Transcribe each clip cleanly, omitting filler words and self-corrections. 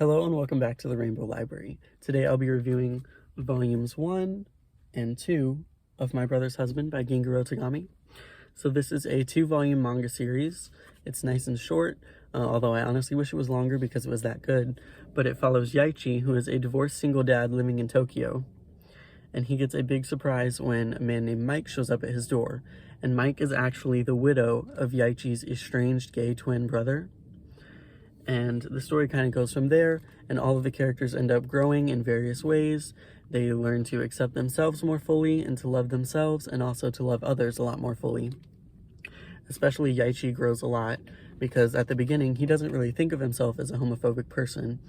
Hello and welcome back to the Rainbow Library. Today I'll be reviewing volumes 1 and 2 of My Brother's Husband by Gengoroh Tagame. So this is a 2-volume manga series. It's nice and short, although I honestly wish it was longer because it was that good. But it follows Yaichi, who is a divorced single dad living in Tokyo. And he gets a big surprise when a man named Mike shows up at his door. And Mike is actually the widow of Yaichi's estranged gay twin brother. And the story kind of goes from there, and all of the characters end up growing in various ways. They learn to accept themselves more fully and to love themselves, and also to love others a lot more fully. Especially Yaichi grows a lot, because at the beginning he doesn't really think of himself as a homophobic person,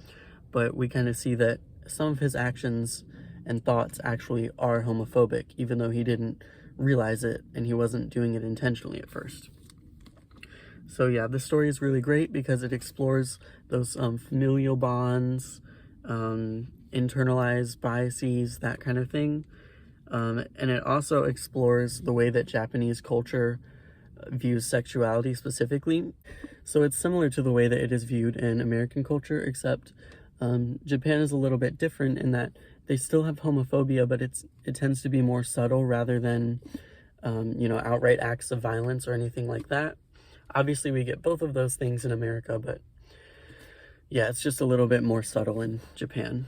but we kind of see that some of his actions and thoughts actually are homophobic, even though he didn't realize it and he wasn't doing it intentionally at first. So yeah, this story is really great because it explores those familial bonds, internalized biases, that kind of thing. And it also explores the way that Japanese culture views sexuality specifically. So it's similar to the way that it is viewed in American culture, except Japan is a little bit different in that they still have homophobia, but it tends to be more subtle rather than, outright acts of violence or anything like that. Obviously, we get both of those things in America, but yeah, it's just a little bit more subtle in Japan.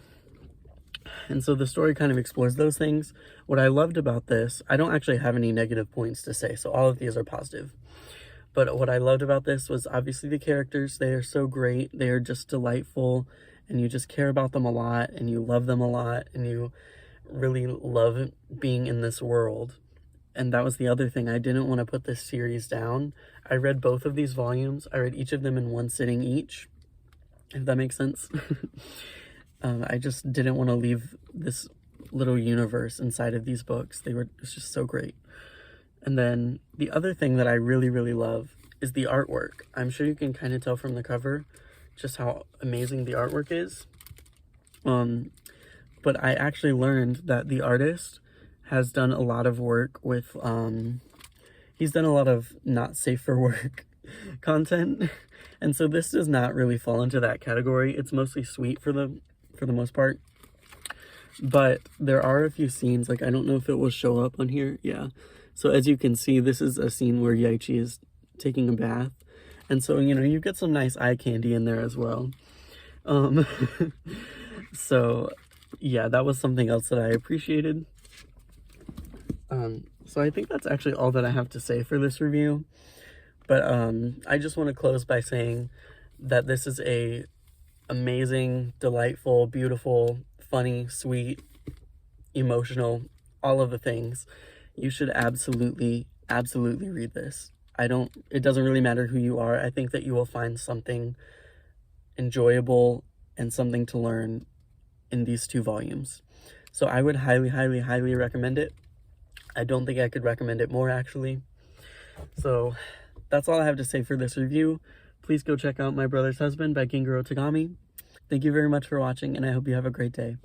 And so the story kind of explores those things. What I loved about this, I don't actually have any negative points to say, so all of these are positive. But what I loved about this was obviously the characters. They are so great. They are just delightful, and you just care about them a lot, and you love them a lot, and you really love being in this world. And that was the other thing. I didn't want to put this series down. I read both of these volumes. I read each of them in one sitting each, if that makes sense. I just didn't want to leave this little universe inside of these books. It's just so great. And then the other thing that I really, really love is the artwork. I'm sure you can kind of tell from the cover just how amazing the artwork is. But I actually learned that the artist has done a lot of work with, he's done a lot of not safe for work content. And so this does not really fall into that category. It's mostly sweet for the most part. But there are a few scenes, like I don't know if it will show up on here. Yeah. So as you can see, this is a scene where Yaichi is taking a bath. And so, you get some nice eye candy in there as well. So yeah, that was something else that I appreciated. So I think that's actually all that I have to say for this review. But I just want to close by saying that this is a amazing, delightful, beautiful, funny, sweet, emotional, all of the things. You should absolutely, absolutely read this. It doesn't really matter who you are. I think that you will find something enjoyable and something to learn in these 2 volumes. So I would highly, highly, highly recommend it. I don't think I could recommend it more, actually. So that's all I have to say for this review. Please go check out My Brother's Husband by Gengoroh Tagame. Thank you very much for watching, and I hope you have a great day.